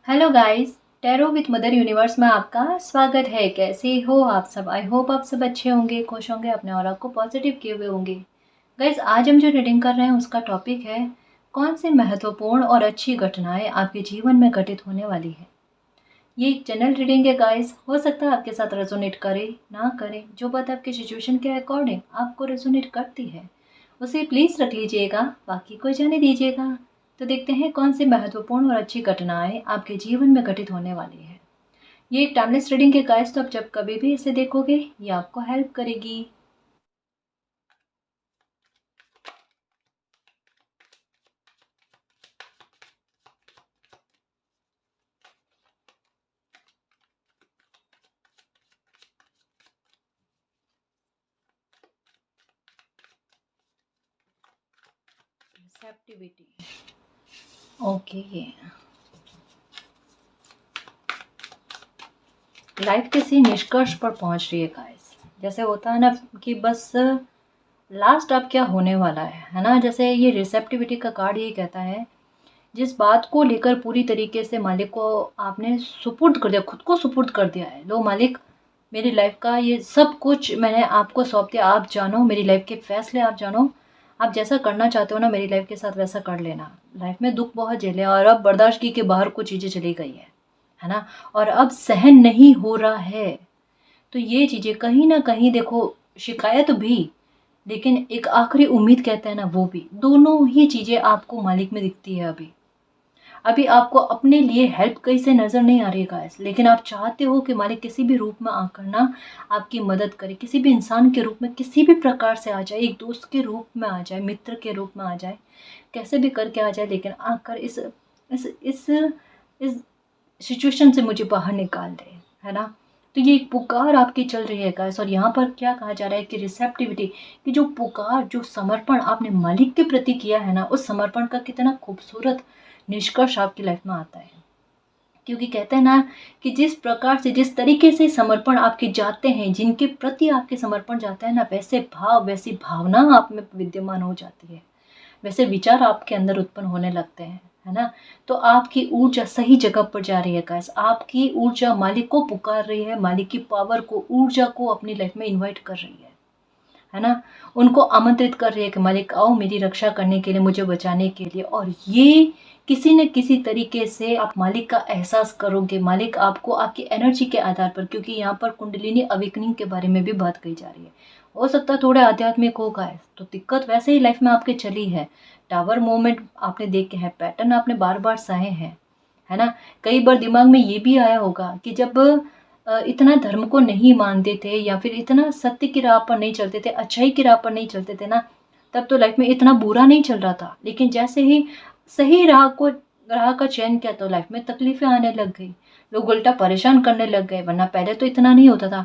Hello guys, tarot with mother universe में आपका स्वागत है। कैसे हो आप सब? आई होप आप सब अच्छे होंगे, खुश होंगे, अपने ऑरा को पॉजिटिव किए हुए होंगे। गाइस, आज हम जो रीडिंग कर रहे हैं उसका टॉपिक है कौन सी महत्वपूर्ण और अच्छी घटनाएं आपके जीवन में घटित होने वाली है। ये एक जनरल रीडिंग है गाइस, हो सकता है आपके साथ रेजोनेट करे ना करे। जो बात आपके सिचुएशन के अकॉर्डिंग आपको रेजोनेट करती है उसे प्लीज़ रख लीजिएगा, बाकी को जाने दीजिएगा। तो देखते हैं कौन सी महत्वपूर्ण और अच्छी घटनाएं आपके जीवन में घटित होने वाली है। ये एक टाइमलेस रीडिंग के गाइस, तो आप जब कभी भी इसे देखोगे ये आपको हेल्प करेगी। रिसेप्टिविटी। ओके, लाइफ किसी निष्कर्ष पर पहुंच रही है गाइस। जैसे होता है ना कि बस लास्ट अब क्या होने वाला है ना। जैसे ये रिसेप्टिविटी का कार्ड ये कहता है जिस बात को लेकर पूरी तरीके से मालिक को आपने सुपुर्द कर दिया, खुद को सुपुर्द कर दिया है। लो मालिक, मेरी लाइफ का ये सब कुछ मैंने आपको सौंप दिया, आप जानो, मेरी लाइफ के फैसले आप जानो, आप जैसा करना चाहते हो ना मेरी लाइफ के साथ वैसा कर लेना। लाइफ में दुख बहुत झेले और अब बर्दाश्त की के बाहर कुछ चीज़ें चली गई है ना, और अब सहन नहीं हो रहा है। तो ये चीज़ें कहीं ना कहीं देखो, शिकायत भी, लेकिन एक आखिरी उम्मीद कहते हैं ना, वो भी, दोनों ही चीज़ें आपको मालिक में दिखती है। अभी अभी आपको अपने लिए हेल्प कहीं से नज़र नहीं आ रही है गाइस, लेकिन आप चाहते हो कि मालिक किसी भी रूप में आकर ना आपकी मदद करे, किसी भी इंसान के रूप में, किसी भी प्रकार से आ जाए, एक दोस्त के रूप में आ जाए, मित्र के रूप में आ जाए, कैसे भी करके आ जाए, लेकिन आकर इस सिचुएशन से मुझे बाहर निकाल दे, है ना। तो ये एक पुकार आपकी चल रही है गाइस, और यहाँ पर क्या कहा जा रहा है कि रिसेप्टिविटी, कि जो पुकार, जो समर्पण आपने मालिक के प्रति किया है ना, उस समर्पण का कितना खूबसूरत निष्कर्ष आपकी लाइफ में आता है। क्योंकि कहते हैं ना कि जिस प्रकार से, जिस तरीके से समर्पण आपके जाते हैं, जिनके प्रति आपके समर्पण जाता है ना, वैसे भाव, वैसी भावना आप में विद्यमान हो जाती है, वैसे विचार आपके अंदर उत्पन्न होने लगते हैं, है ना। तो आपकी ऊर्जा सही जगह पर जा रही है गाइस। आपकी ऊर्जा मालिक को पुकार रही है, मालिक की पावर को, ऊर्जा को अपनी लाइफ में इन्वाइट कर रही है ना। उनको आमंत्रित कर रही है कि मालिक आओ मेरी रक्षा करने के लिए, मुझे बचाने के लिए। और ये किसी न किसी तरीके से आप मालिक का एहसास करोगे। मालिक आपको आपकी एनर्जी के आधार पर, क्योंकि यहाँ पर कुंडलिनी अवेकनिंग के बारे में भी बात कही जा रही है, हो सकता है थोड़े आध्यात्मिक होगा है, तो दिक्कत वैसे ही लाइफ में आपके चली है। टावर मूवमेंट आपने देखे हैं, पैटर्न आपने बार बार सहे हैं, है ना। कई बार दिमाग में ये भी आया होगा कि जब इतना धर्म को नहीं मानते थे, या फिर इतना सत्य की राह पर नहीं चलते थे, अच्छाई की राह पर नहीं चलते थे ना, तब तो लाइफ में इतना बुरा नहीं चल रहा था। लेकिन जैसे ही सही राह का चयन किया तो लाइफ में तकलीफें आने लग गई, लोग उल्टा परेशान करने लग गए, वरना पहले तो इतना नहीं होता था।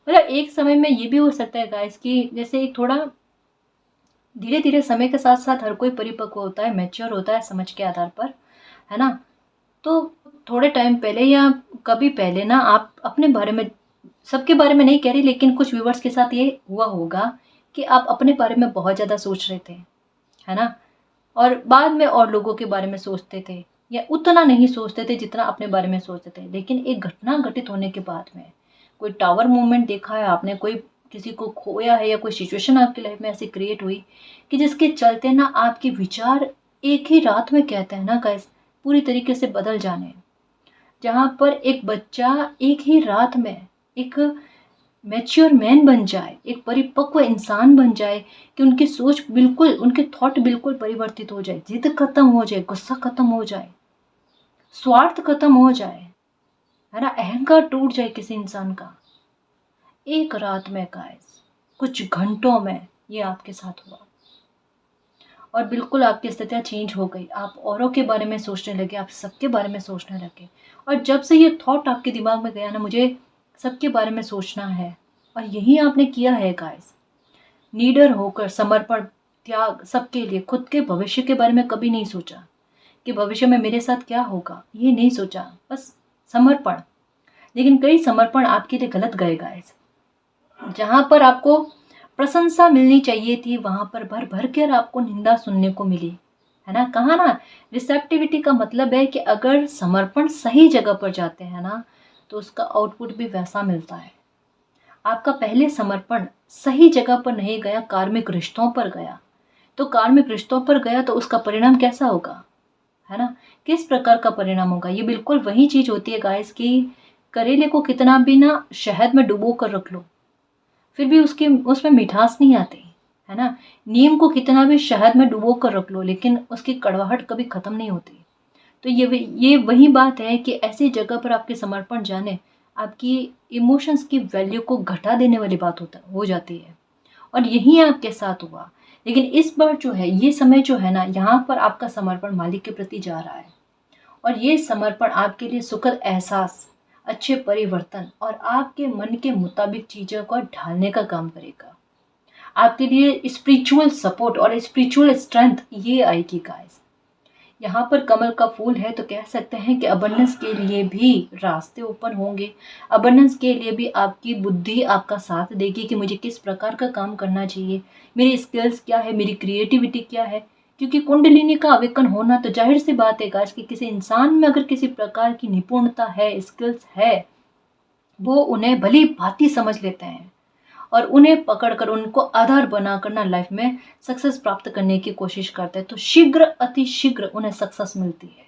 मतलब एक समय में ये भी हो सकता है गाइस कि जैसे एक थोड़ा धीरे धीरे समय के साथ साथ हर कोई परिपक्व होता है, मैच्योर होता है समझ के आधार पर, है ना। तो थोड़े टाइम पहले या कभी पहले ना आप अपने बारे में, सबके बारे में नहीं कह रही, लेकिन कुछ व्यूवर्स के साथ ये हुआ होगा कि आप अपने बारे में बहुत ज़्यादा सोच रहे थे, है ना, और बाद में और लोगों के बारे में सोचते थे, या उतना नहीं सोचते थे जितना अपने बारे में सोचते थे। लेकिन एक घटना घटित होने के बाद में, कोई टावर मूवमेंट देखा है आपने, कोई किसी को खोया है, या कोई सिचुएशन आपकी लाइफ में ऐसी क्रिएट हुई कि जिसके चलते ना आपके विचार एक ही रात में, कहते हैं ना गाइस, पूरी तरीके से बदल जाने। जहाँ पर एक बच्चा एक ही रात में एक मैच्योर मैन बन जाए, एक परिपक्व इंसान बन जाए, कि उनकी सोच बिल्कुल, उनके थॉट बिल्कुल परिवर्तित हो जाए, जिद खत्म हो जाए, गुस्सा खत्म हो जाए, स्वार्थ खत्म हो जाए, है ना, अहंकार टूट जाए किसी इंसान का, एक रात में गाइस, कुछ घंटों में ये आपके साथ हुआ। और बिल्कुल आपकी स्थितियाँ चेंज हो गई, आप औरों के बारे में सोचने लगे, आप सबके बारे में सोचने लगे। और जब से ये थॉट आपके दिमाग में गया ना, मुझे सबके बारे में सोचना है, और यही आपने किया है गाइस, नीडर होकर, समर्पण, त्याग, सबके लिए, खुद के भविष्य के बारे में कभी नहीं सोचा कि भविष्य में मेरे साथ क्या होगा, ये नहीं सोचा, बस समर्पण। लेकिन कई समर्पण आपके लिए गलत गए गाइस। जहाँ पर आपको प्रशंसा मिलनी चाहिए थी, वहाँ पर भर भर कर आपको निंदा सुनने को मिली, है ना। कहा ना, रिसेप्टिविटी का मतलब है कि अगर समर्पण सही जगह पर जाते हैं ना, तो उसका आउटपुट भी वैसा मिलता है। आपका पहले समर्पण सही जगह पर नहीं गया, कार्मिक रिश्तों पर गया, तो कार्मिक रिश्तों पर गया तो उसका परिणाम कैसा होगा, है ना। किस प्रकार का परिणाम होगा, ये बिल्कुल वही चीज होती है गाइस कि करेले को कितना भी ना शहद में डुबो कर रख लो, फिर भी उसकी उसमें मिठास नहीं आती, है ना। नीम को कितना भी शहद में डुबो कर रख लो, लेकिन उसकी कड़वाहट कभी खत्म नहीं होती। तो ये वही बात है कि ऐसी जगह पर आपके समर्पण जाने आपकी इमोशंस की वैल्यू को घटा देने वाली बात हो जाती है। और यही आपके साथ हुआ। लेकिन इस बार जो है, ये समय जो है ना, यहाँ पर आपका समर्पण मालिक के प्रति जा रहा है, और ये समर्पण आपके लिए सुखद एहसास, अच्छे परिवर्तन और आपके मन के मुताबिक चीज़ों को ढालने का काम करेगा। आपके लिए स्पिरिचुअल सपोर्ट और स्पिरिचुअल स्ट्रेंथ ये आएगी गाइस। यहाँ पर कमल का फूल है तो कह सकते हैं कि अबंडेंस के लिए भी रास्ते ओपन होंगे। अबंडेंस के लिए भी आपकी बुद्धि आपका साथ देगी कि मुझे किस प्रकार का काम करना चाहिए, मेरी स्किल्स क्या है, मेरी क्रिएटिविटी क्या है। क्योंकि कुंडलिनी का आवेदन होना तो जाहिर सी बात है गाइस कि किसी इंसान में अगर किसी प्रकार की निपुणता है, स्किल्स है, वो उन्हें भली भांति समझ लेते हैं और उन्हें पकड़कर उनको आधार बनाकर ना लाइफ में सक्सेस प्राप्त करने की कोशिश करते हैं, तो शीघ्र अति शीघ्र उन्हें सक्सेस मिलती है।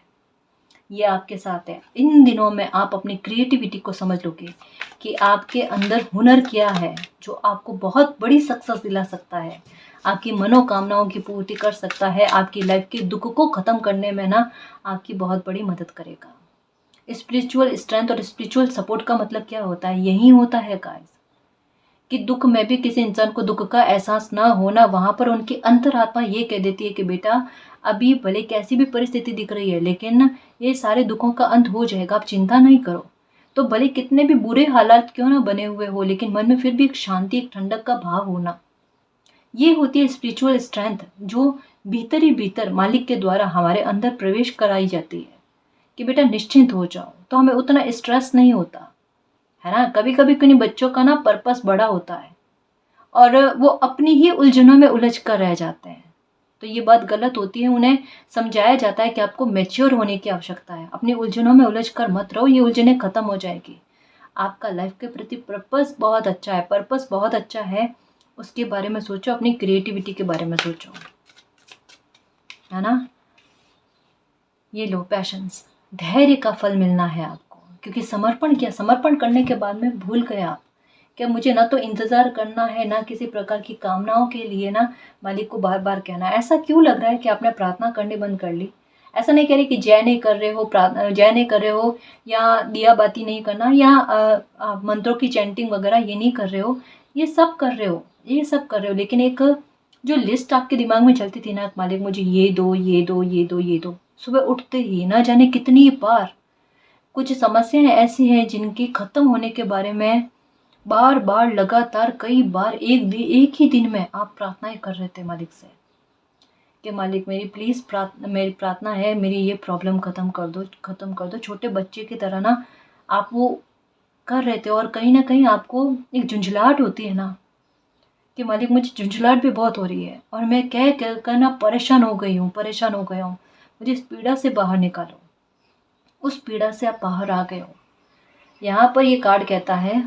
ये आपके साथ है। इन दिनों में आप अपनी क्रिएटिविटी को समझ लोगे कि आपके अंदर हुनर क्या है जो आपको बहुत बड़ी सक्सेस दिला सकता है, आपकी मनोकामनाओं की पूर्ति कर सकता है, आपकी लाइफ के दुख को खत्म करने में ना आपकी बहुत बड़ी मदद करेगा। स्पिरिचुअल स्ट्रेंथ और स्पिरिचुअल सपोर्ट का मतलब क्या होता है, यही होता है गाइस कि दुख में भी किसी इंसान को दुख का एहसास ना होना, वहां पर उनकी अंतरात्मा ये कह देती है कि बेटा अभी भले कैसी भी परिस्थिति दिख रही है, लेकिन ये सारे दुखों का अंत हो जाएगा, आप चिंता नहीं करो। तो भले कितने भी बुरे हालात क्यों ना बने हुए हो, लेकिन मन में फिर भी एक शांति, एक ठंडक का भाव होना, ये होती है स्पिरिचुअल स्ट्रेंथ, जो भीतर ही भीतर मालिक के द्वारा हमारे अंदर प्रवेश कराई जाती है कि बेटा निश्चिंत हो जाओ, तो हमें उतना स्ट्रेस नहीं होता, है ना। कभी कभी किन्हीं बच्चों का ना पर्पस बड़ा होता है और वो अपनी ही उलझनों में उलझ कर रह जाते हैं, तो ये बात गलत होती है। उन्हें समझाया जाता है कि आपको मैच्योर होने की आवश्यकता है, अपनी उलझनों में उलझ कर मत रहो, ये उलझनें खत्म हो जाएगी। आपका लाइफ के प्रति पर्पस बहुत अच्छा है, पर्पस बहुत अच्छा है, उसके बारे में सोचो, अपनी क्रिएटिविटी के बारे में सोचो, है ना। ये लो पैशंस, धैर्य का फल मिलना है आपको, क्योंकि समर्पण किया, समर्पण करने के बाद में भूल गए आप क्या मुझे ना तो इंतजार करना है, ना किसी प्रकार की कामनाओं के लिए ना मालिक को बार बार कहना है। ऐसा क्यों लग रहा है कि आपने प्रार्थना करनी बंद कर ली। ऐसा नहीं कह रही कि जय नहीं कर रहे हो, प्रार्थना जय नहीं कर रहे हो, या दिया बाती नहीं करना, या मंत्रों की चैंटिंग वगैरह ये नहीं कर रहे हो, ये सब कर रहे हो, ये सब कर रहे हो, लेकिन एक जो लिस्ट आपके दिमाग में चलती थी ना, मालिक मुझे ये दो, ये दो, ये दो, ये दो, सुबह उठते ही ना जाने कितनी बार कुछ समस्याएं ऐसी हैं जिनकी खत्म होने के बारे में बार बार लगातार कई बार एक ही दिन में आप प्रार्थनाएं कर रहे थे मालिक से कि मालिक मेरी प्लीज़ मेरी प्रार्थना है, मेरी ये प्रॉब्लम ख़त्म कर दो, ख़त्म कर दो। छोटे बच्चे की तरह ना आप वो कर रहे थे, और कहीं ना कहीं आपको एक झुंझलाहट होती है ना कि मालिक मुझे झुंझलाहट भी बहुत हो रही है और मैं कह कर ना परेशान हो गई हूँ, परेशान हो गया हूँ, मुझे इस पीड़ा से बाहर निकालो। उस पीड़ा से आप बाहर आ गए हो। यहाँ पर ये कार्ड कहता है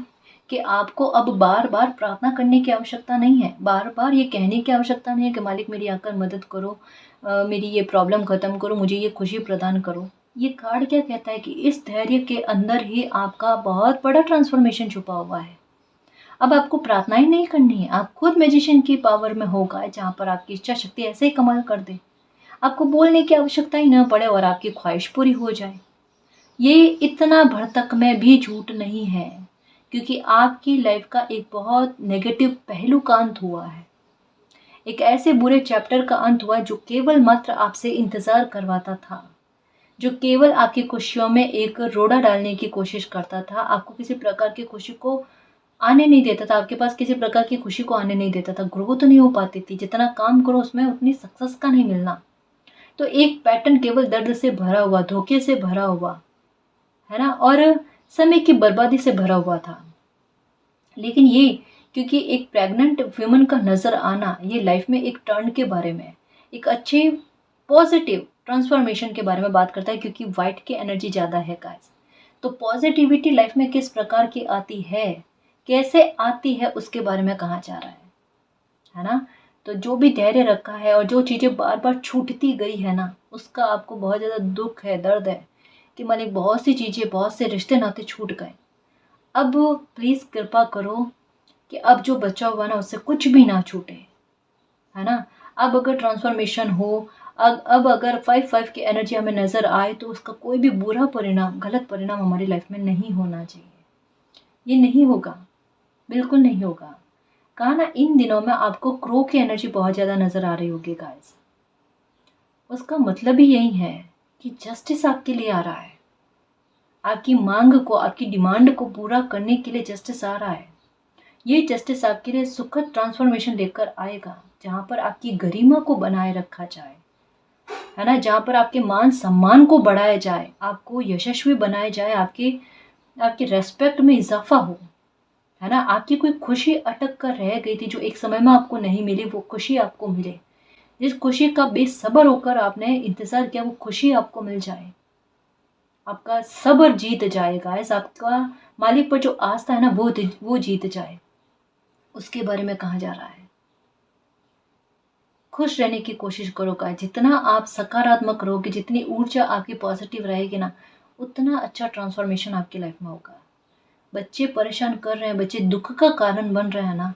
कि आपको अब बार बार प्रार्थना करने की आवश्यकता नहीं है, बार बार ये कहने की आवश्यकता नहीं है कि मालिक मेरी आकर मदद करो, मेरी ये प्रॉब्लम ख़त्म करो, मुझे ये खुशी प्रदान करो। ये कार्ड क्या कहता है कि इस धैर्य के अंदर ही आपका बहुत बड़ा ट्रांसफॉर्मेशन छुपा हुआ है। अब आपको प्रार्थनाएं नहीं करनी है, आप खुद मैजिशियन की पावर में होगा, जहाँ पर आपकी इच्छा शक्ति ऐसे ही कमाल कर दे, आपको बोलने की आवश्यकता ही न पड़े और आपकी ख्वाहिश पूरी हो जाए। ये इतना भरतक में भी झूठ नहीं है, क्योंकि आपकी लाइफ का एक बहुत नेगेटिव पहलू का अंत हुआ है, एक ऐसे बुरे चैप्टर का अंत हुआ जो केवल मात्र आपसे इंतजार करवाता था, जो केवल आपकी खुशियों में एक रोड़ा डालने की कोशिश करता था, आपको किसी प्रकार की खुशी को आने नहीं देता था, आपके पास किसी प्रकार की खुशी को आने नहीं देता था, ग्रो तो नहीं हो पाती थी, जितना काम करो उसमें उतनी सक्सेस का नहीं मिलना। तो एक पैटर्न केवल दर्द से भरा हुआ, धोखे से भरा हुआ, है ना, और समय की बर्बादी से भरा हुआ था। लेकिन ये क्योंकि एक प्रेग्नेंट वुमन का नजर आना, ये लाइफ में एक टर्न के बारे में, एक अच्छे पॉजिटिव ट्रांसफॉर्मेशन के बारे में बात करता है, क्योंकि वाइट की एनर्जी ज़्यादा है गाइस। तो पॉजिटिविटी लाइफ में किस प्रकार की आती है, कैसे आती है, उसके बारे में कहा जा रहा है ना। तो जो भी धैर्य रखा है और जो चीज़ें बार बार छूटती गई है ना, उसका आपको बहुत ज़्यादा दुख है, दर्द है कि मालिक बहुत सी चीज़ें, बहुत से रिश्ते नाते छूट गए। अब प्लीज़ कृपा करो कि अब जो बचा हुआ ना उससे कुछ भी ना छूटे, है ना। अब अगर ट्रांसफॉर्मेशन हो, अब अगर 5-5 की एनर्जी हमें नज़र आए तो उसका कोई भी बुरा परिणाम, गलत परिणाम हमारी लाइफ में नहीं होना चाहिए। ये नहीं होगा, बिल्कुल नहीं होगा। कहा ना, इन दिनों में आपको क्रो की एनर्जी बहुत ज़्यादा नज़र आ रही होगी गाइस। उसका मतलब ही यही है कि जस्टिस आपके लिए आ रहा है। आपकी मांग को, आपकी डिमांड को पूरा करने के लिए जस्टिस आ रहा है। ये जस्टिस आपके लिए सुखद ट्रांसफॉर्मेशन लेकर आएगा, जहाँ पर आपकी गरिमा को बनाए रखा जाए, है ना, जहाँ पर आपके मान सम्मान को बढ़ाया जाए, आपको यशस्वी बनाया जाए, आपकी रेस्पेक्ट में इजाफा हो, है ना। आपकी कोई खुशी अटक कर रह गई थी जो एक समय में आपको नहीं मिली, वो खुशी आपको मिले। जिस खुशी का बेसब्र होकर आपने इंतजार किया, वो खुशी आपको मिल जाए। आपका सब्र जीत जाएगा, ऐसा आपका मालिक पर जो आस्था है ना, वो जीत जाए। उसके बारे में कहा जा रहा है। खुश रहने की कोशिश करो गाइस। जितना आप सकारात्मक रहोगे, जितनी ऊर्जा आपकी पॉजिटिव रहेगी ना, उतना अच्छा ट्रांसफॉर्मेशन आपकी लाइफ में होगा। बच्चे परेशान कर रहे हैं, बच्चे दुख का कारण बन रहे हैं ना,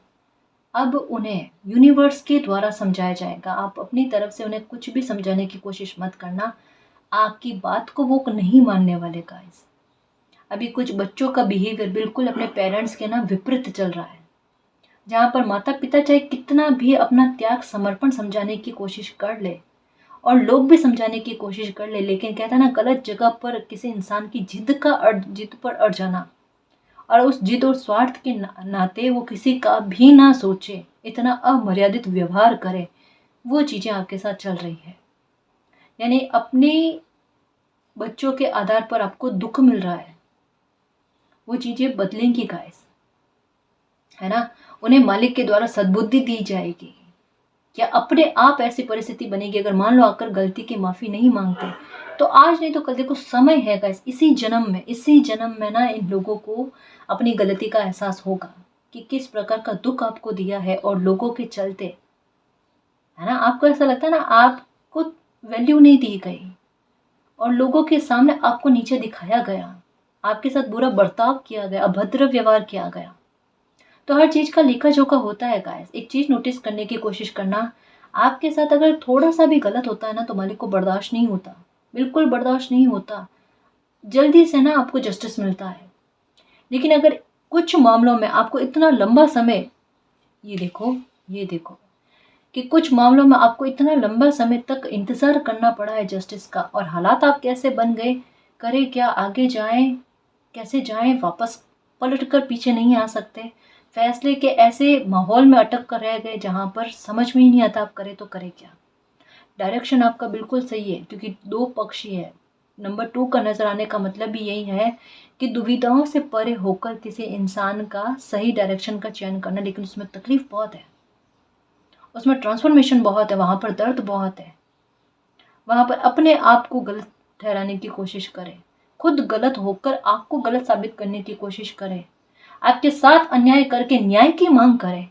अब उन्हें यूनिवर्स के द्वारा समझाया जाएगा। आप अपनी तरफ से उन्हें कुछ भी समझाने की कोशिश मत करना, आपकी बात को वो नहीं मानने वाले गाइस। अभी कुछ बच्चों का बिहेवियर बिल्कुल अपने पेरेंट्स के ना विपरीत चल रहा है, जहाँ पर माता पिता चाहे कितना भी अपना त्याग समर्पण समझाने की कोशिश कर ले और लोग भी समझाने की कोशिश कर ले, लेकिन कहता है ना, गलत जगह पर किसी इंसान की जिद पर अड़ जाना, और उस जिद और स्वार्थ के नाते वो किसी का भी ना सोचे, इतना अमर्यादित व्यवहार करे, वो चीज़ें आपके साथ चल रही है। यानी अपने बच्चों के आधार पर आपको दुख मिल रहा है, वो चीज़ें बदलेंगी गाइस, है ना। उन्हें मालिक के द्वारा सद्बुद्धि दी जाएगी। क्या अपने आप ऐसी परिस्थिति बनेगी, अगर मान लो आकर गलती की माफ़ी नहीं मांगते, तो आज नहीं तो कल, देखो समय है गाइस, इसी जन्म में ना इन लोगों को अपनी गलती का एहसास होगा कि किस प्रकार का दुख आपको दिया है, और लोगों के चलते, है ना, आपको ऐसा लगता है ना, आपको वैल्यू नहीं दी गई और लोगों के सामने आपको नीचे दिखाया गया, आपके साथ बुरा बर्ताव किया गया, अभद्र व्यवहार किया गया। तो हर चीज़ का लेखा जोखा होता है गाइस। एक चीज़ नोटिस करने की कोशिश करना, आपके साथ अगर थोड़ा सा भी गलत होता है ना, तो मालिक को बर्दाश्त नहीं होता, बिल्कुल बर्दाश्त नहीं होता। जल्दी से ना आपको जस्टिस मिलता है। लेकिन अगर कुछ मामलों में आपको इतना लंबा समय, ये देखो कि कुछ मामलों में आपको इतना लंबा समय तक इंतज़ार करना पड़ा है जस्टिस का, और हालात आप कैसे बन गए, करें क्या, आगे जाएं, कैसे जाएं, वापस पलट कर पीछे नहीं आ सकते, फैसले के ऐसे माहौल में अटक कर रह गए जहाँ पर समझ में ही नहीं आता आप करें तो करें क्या। डायरेक्शन आपका बिल्कुल सही है, क्योंकि 2 पक्ष ही है। नंबर 2 का नज़र आने का मतलब भी यही है कि दुविधाओं से परे होकर किसी इंसान का सही डायरेक्शन का चयन करना, लेकिन उसमें तकलीफ बहुत है, उसमें ट्रांसफॉर्मेशन बहुत है, वहाँ पर दर्द बहुत है, वहाँ पर अपने आप को गलत ठहराने की कोशिश करें, खुद गलत होकर आपको गलत साबित करने की कोशिश करें, आपके साथ अन्याय करके न्याय की मांग करें।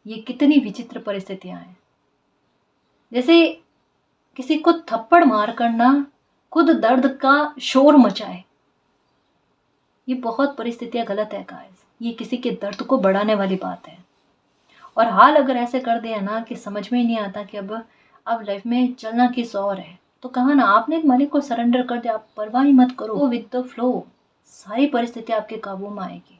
ये कितनी विचित्र परिस्थितियां हैं। जैसे किसी को थप्पड़ मार करना खुद दर्द का शोर मचाए, ये बहुत परिस्थितियां गलत है गाइस। ये किसी के दर्द को बढ़ाने वाली बात है। और हाल अगर ऐसे कर दिया ना कि समझ में ही नहीं आता कि अब लाइफ में चलना किस और है, तो कहा ना, आपने मालिक को सरेंडर कर दिया, आप परवाह ही मत करो, विद द फ्लो, सारी परिस्थिति आपके काबू में आएगी।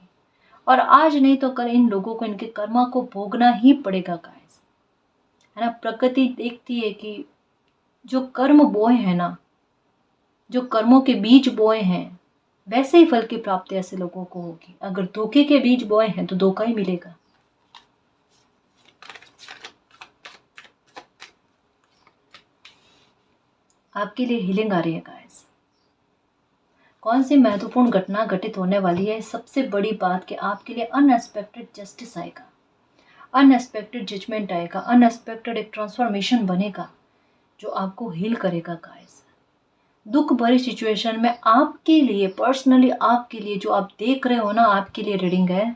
और आज नहीं तो कल इन लोगों को इनके कर्मा को भोगना ही पड़ेगा गाइस, है ना। प्रकृति देखती है कि जो कर्म बोए हैं ना, जो कर्मों के बीज बोए हैं, वैसे ही फल की प्राप्ति ऐसे लोगों को होगी। अगर धोखे के बीज बोए हैं तो धोखा ही मिलेगा। आपके लिए हीलिंग आ रही है गाइस। कौन सी महत्वपूर्ण घटना घटित होने वाली है, सबसे बड़ी बात कि आपके लिए अनएक्सपेक्टेड जस्टिस आएगा, अनएक्सपेक्टेड जजमेंट आएगा, अनएक्सपेक्टेड एक ट्रांसफॉर्मेशन बनेगा, जो आपको हील करेगा गाइस। दुख भरी सिचुएशन में आपके लिए, पर्सनली आपके लिए, जो आप देख रहे हो ना, आपके लिए रीडिंग है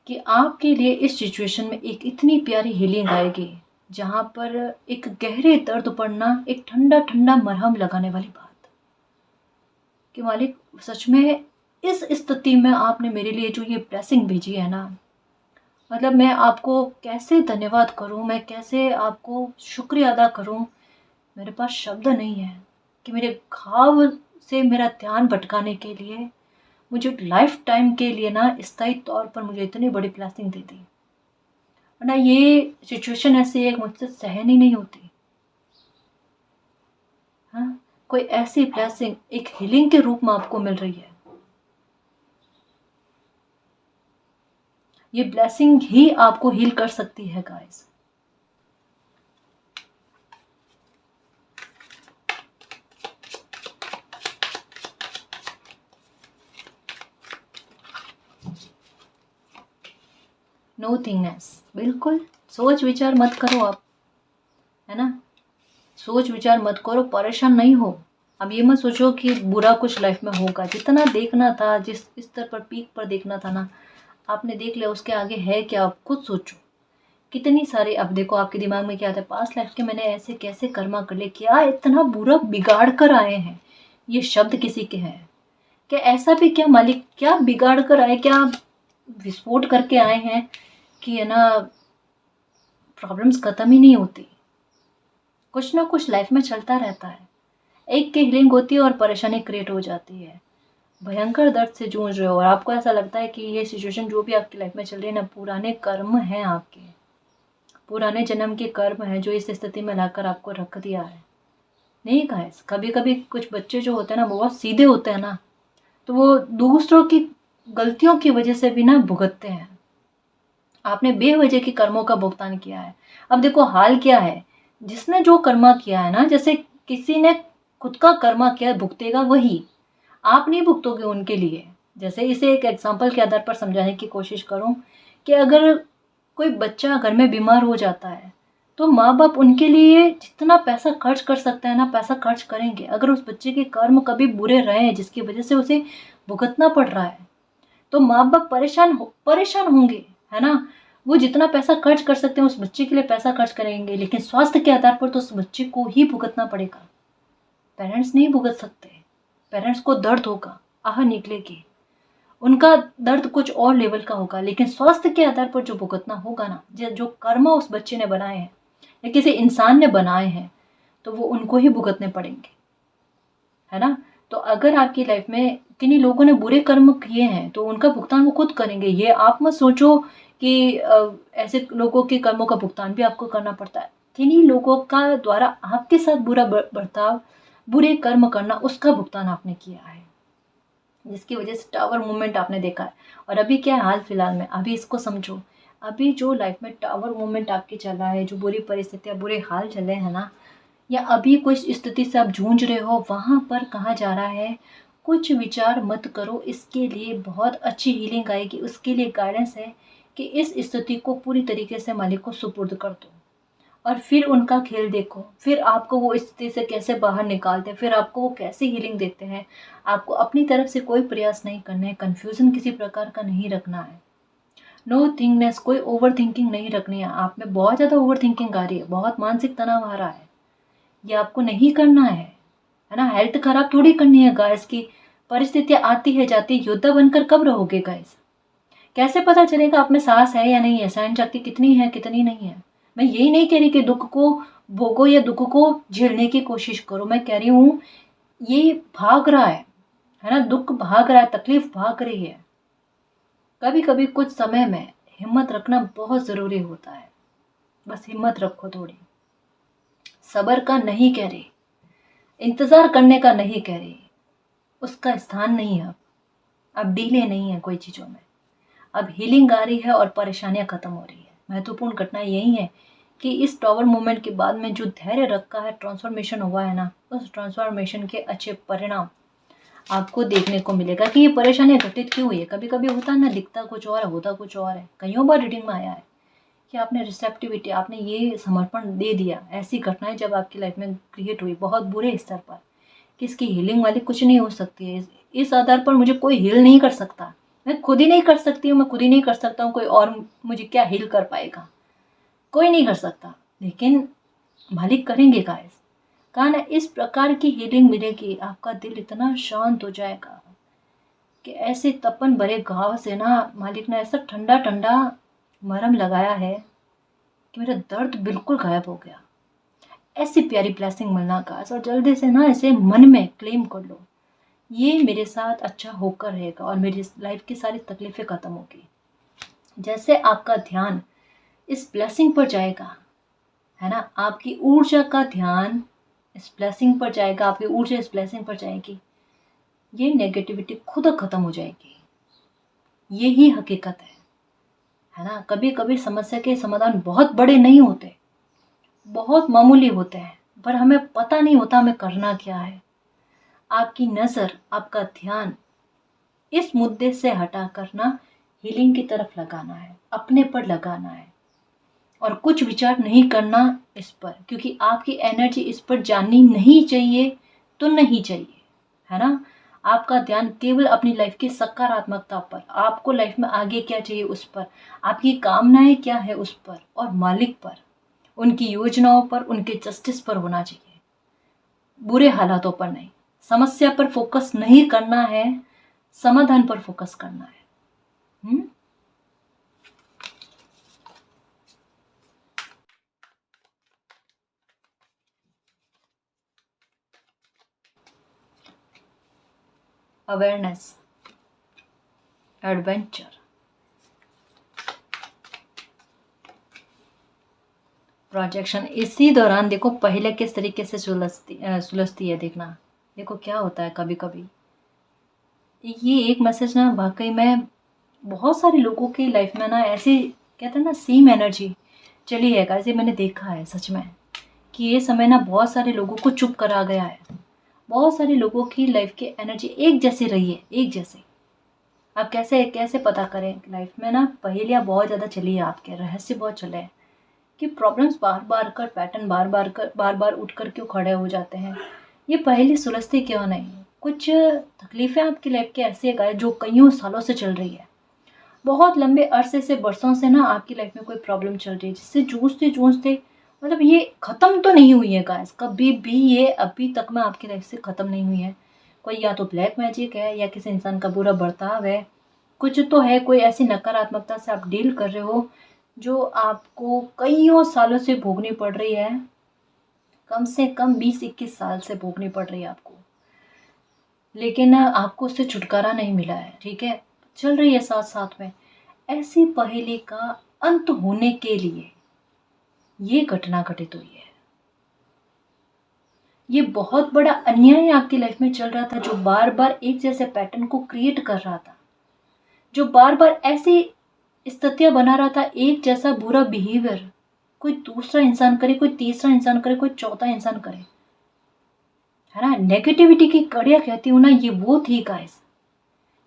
कि आपके लिए इस सिचुएशन में एक इतनी प्यारी हीलिंग आएगी जहाँ पर एक गहरे दर्द पर ना एक ठंडा ठंडा मरहम लगाने वाली बात कि मालिक सच में इस स्थिति में आपने मेरे लिए जो ये ब्लेसिंग भेजी है ना, मतलब मैं आपको कैसे धन्यवाद करूं, मैं कैसे आपको शुक्रिया अदा करूं, मेरे पास शब्द नहीं है कि मेरे घाव से मेरा ध्यान भटकाने के लिए, मुझे लाइफ टाइम के लिए ना स्थायी तौर पर मुझे इतनी बड़ी ब्लेसिंग दे दी। वरना ये सिचुएशन ऐसी है मुझसे सहन ही नहीं होती। हाँ, कोई ऐसी ब्लेसिंग एक हीलिंग के रूप में आपको मिल रही है। ये ब्लेसिंग ही आपको हील कर सकती है गाइस। नो थिंगनेस, बिल्कुल सोच विचार मत करो आप, है ना, सोच विचार मत करो, परेशान नहीं हो। अब ये मत सोचो कि बुरा कुछ लाइफ में होगा। जितना देखना था, जिस स्तर पर पीक पर देखना था ना, आपने देख लिया। उसके आगे है क्या, आप खुद सोचो। कितनी सारी, अब देखो आपके दिमाग में क्या आता है, पास्ट लाइफ के मैंने ऐसे कैसे कर्मा कर लिए, क्या इतना बुरा बिगाड़ कर आए हैं। ये शब्द किसी के हैं क्या? ऐसा भी क्या मालिक, क्या बिगाड़ कर आए, क्या विस्फोट करके आए हैं कि है ना प्रॉब्लम्स खत्म ही नहीं होती। कुछ ना कुछ लाइफ में चलता रहता है। एक की हीलिंग होती है और परेशानी क्रिएट हो जाती है। भयंकर दर्द से जूझ रहे हो और आपको ऐसा लगता है कि ये सिचुएशन जो भी आपकी लाइफ में चल रही है ना, पुराने कर्म हैं आपके, पुराने जन्म के कर्म हैं जो इस स्थिति में लाकर आपको रख दिया है। नहीं गाइस, कभी कभी कुछ बच्चे जो होते हैं ना, बहुत सीधे होते हैं ना, तो वो दूसरों की गलतियों की वजह से भी ना भुगतते हैं। आपने बेवजह की कर्मों का भुगतान किया है। अब देखो हाल क्या है, जिसने जो कर्मा किया है ना, जैसे किसी ने खुद का कर्मा किया, भुगतेगा वही, आप नहीं भुगतोगे उनके लिए। जैसे इसे एक एग्जांपल के आधार पर समझाने की कोशिश करूं कि अगर कोई बच्चा घर में बीमार हो जाता है तो माँ बाप उनके लिए जितना पैसा खर्च कर सकते हैं ना, पैसा खर्च करेंगे। अगर उस बच्चे के कर्म कभी बुरे रहे हैं जिसकी वजह से उसे भुगतना पड़ रहा है, तो माँ बाप परेशान होंगे, है ना। वो जितना पैसा खर्च कर सकते हैं उस बच्चे के लिए पैसा खर्च करेंगे, लेकिन स्वास्थ्य के आधार पर तो उस बच्चे को ही भुगतना पड़ेगा। पेरेंट्स नहीं भुगत सकते। पेरेंट्स को दर्द होगा, आह निकलेगी, उनका दर्द कुछ और लेवल का होगा, लेकिन स्वास्थ्य के आधार पर जो भुगतना होगा ना, जो कर्म उस बच्चे ने बनाए हैं या किसी इंसान ने बनाए हैं, तो वो उनको ही भुगतने पड़ेंगे, है ना। तो अगर आपकी लाइफ में किन्हीं लोगों ने बुरे कर्म किए हैं तो उनका भुगतान वो खुद करेंगे। ये आप मत सोचो कि ऐसे लोगों के कर्मों का भुगतान भी आपको करना पड़ता है। किन्हीं लोगों का द्वारा आपके साथ बुरा बर्ताव, बुरे कर्म करना, उसका भुगतान आपने किया है, जिसकी वजह से टावर मूवमेंट आपने देखा है। और अभी क्या है हाल फिलहाल में, अभी इसको समझो। अभी जो लाइफ में टावर मूवमेंट आपके चल रहा है, जो बुरी परिस्थितियाँ, बुरे हाल चले हैं ना, या अभी कोई स्थिति से आप जूझ रहे हो, वहाँ पर कहा जा रहा है कुछ विचार मत करो, इसके लिए बहुत अच्छी हीलिंग आएगी। उसके लिए गाइडेंस है कि इस स्थिति को पूरी तरीके से मालिक को सुपुर्द कर दो और फिर उनका खेल देखो। फिर आपको वो स्थिति से कैसे बाहर निकालते हैं, फिर आपको वो कैसे हीलिंग देते हैं। आपको अपनी तरफ से कोई प्रयास नहीं करना है, कन्फ्यूज़न किसी प्रकार का नहीं रखना है, नो थिंगनेस, कोई ओवर थिंकिंग नहीं रखनी है। आप में बहुत ज़्यादा ओवर थिंकिंग आ रही है, बहुत मानसिक तनाव आ रहा है, ये आपको नहीं करना है ना। हेल्थ खराब थोड़ी करनी है गाइस की, परिस्थितियाँ आती है जाती है, योद्धा बनकर कब रहोगे गाइस। कैसे पता चलेगा आप में साहस है या नहीं है, सहन शक्ति कितनी है कितनी नहीं है। मैं यही नहीं कह रही कि दुख को भोगो या दुख को झेलने की कोशिश करो, मैं कह रही हूँ ये भाग रहा है ना, दुख भाग रहा है, तकलीफ भाग रही है। कभी कभी कुछ समय में हिम्मत रखना बहुत ज़रूरी होता है। बस हिम्मत रखो थोड़ी, सब्र का नहीं कह रही, इंतज़ार करने का नहीं कह रही, उसका स्थान नहीं है अब डिले नहीं है कोई चीज़ों में। अब हीलिंग आ रही है और परेशानियां खत्म हो रही है। महत्वपूर्ण घटना यही है कि इस टावर मूवमेंट के बाद में जो धैर्य रखा है, ट्रांसफॉर्मेशन हुआ है ना, उस ट्रांसफॉर्मेशन के अच्छे परिणाम आपको देखने को मिलेगा कि ये परेशानियां घटित क्यों हुई है। कभी कभी होता है ना, दिखता कुछ और है, होता कुछ और है। कईयों बार रीडिंग में आया है कि आपने रिसेप्टिविटी, आपने ये समर्पण दे दिया। ऐसी घटनाएं जब आपकी लाइफ में क्रिएट हुई बहुत बुरे स्तर पर कि इसकी हीलिंग वाली कुछ नहीं हो सकती है, इस आधार पर मुझे कोई हील नहीं कर सकता, मैं खुद ही नहीं कर सकती हूँ, मैं खुद ही नहीं कर सकता हूँ, कोई और मुझे क्या हील कर पाएगा, कोई नहीं कर सकता। लेकिन मालिक करेंगे गाइस। कहा ना, इस प्रकार की हीलिंग मिलेगी, आपका दिल इतना शांत हो जाएगा कि ऐसे तपन भरे घाव से ना मालिक ने ऐसा ठंडा ठंडा मरहम लगाया है कि मेरा दर्द बिल्कुल गायब हो गया। ऐसी प्यारी ब्लेसिंग मिलना गाइस, और जल्दी से ना इसे मन में क्लेम कर लो, ये मेरे साथ अच्छा होकर रहेगा और मेरी लाइफ की सारी तकलीफें खत्म होगी। जैसे आपका ध्यान इस ब्लेसिंग पर जाएगा, है ना, आपकी ऊर्जा का ध्यान इस ब्लेसिंग पर जाएगा, आपकी ऊर्जा इस ब्लेसिंग पर जाएगी, ये नेगेटिविटी खुद खत्म हो जाएगी। यही हकीकत है ना। कभी कभी समस्या के समाधान बहुत बड़े नहीं होते, बहुत मामूली होते हैं, पर हमें पता नहीं होता हमें करना क्या है। आपकी नज़र, आपका ध्यान इस मुद्दे से हटा कर ना हीलिंग की तरफ लगाना है, अपने पर लगाना है, और कुछ विचार नहीं करना इस पर, क्योंकि आपकी एनर्जी इस पर जानी नहीं चाहिए तो नहीं चाहिए, है ना। आपका ध्यान केवल अपनी लाइफ की सकारात्मकता पर, आपको लाइफ में आगे क्या चाहिए उस पर, आपकी कामनाएं क्या है उस पर, और मालिक पर, उनकी योजनाओं पर, उनके जस्टिस पर होना चाहिए, बुरे हालातों पर नहीं। समस्या पर फोकस नहीं करना है, समाधान पर फोकस करना है। Awareness, adventure, projection. इसी दौरान देखो पहले किस तरीके से सुलझती है, देखना, देखो क्या होता है कभी कभी। ये एक मैसेज ना वाकई में बहुत सारे लोगों की लाइफ में ना ऐसी, कहते हैं ना, सेम एनर्जी चली है। ऐसे मैंने देखा है सच में कि ये समय ना बहुत सारे लोगों को चुप करा गया है। बहुत सारे लोगों की लाइफ की एनर्जी एक जैसी रही है, एक जैसी। आप कैसे कैसे पता करें, लाइफ में ना पहेलियाँ बहुत ज़्यादा चली है, आपके रहस्य बहुत चले हैं कि प्रॉब्लम्स बार बार कर, पैटर्न बार बार उठ कर क्यों खड़े हो जाते हैं, ये पहेली सुलझती क्यों नहीं। कुछ तकलीफ़ें आपकी लाइफ की ऐसी है जो कईयों सालों से चल रही है, बहुत लंबे अरसे से, बरसों से ना आपकी लाइफ में कोई प्रॉब्लम चल रही है जिससे जूझते जूझते, मतलब ये ख़त्म तो नहीं हुई है गाइस, कभी भी ये अभी तक में आपकी लाइफ से ख़त्म नहीं हुई है। कोई या तो ब्लैक मैजिक है, या किसी इंसान का बुरा बर्ताव है, कुछ तो है, कोई ऐसी नकारात्मकता से आप डील कर रहे हो जो आपको कईयों सालों से भोगनी पड़ रही है, कम से कम 20-21 साल से भोगनी पड़ रही है आपको, लेकिन आपको उससे छुटकारा नहीं मिला है। ठीक है, चल रही है साथ साथ में। ऐसी पहेली का अंत होने के लिए ये घटना घटित हुई है। ये बहुत बड़ा अन्याय आपकी लाइफ में चल रहा था, जो बार बार एक जैसे पैटर्न को क्रिएट कर रहा था, जो बार बार ऐसी स्थितियां बना रहा था, एक जैसा बुरा बिहेवियर कोई दूसरा इंसान करे, कोई तीसरा इंसान करे, कोई चौथा इंसान करे, है ना। नेगेटिविटी की कड़ियां कहती हूँ ना, ये वो थी गाइस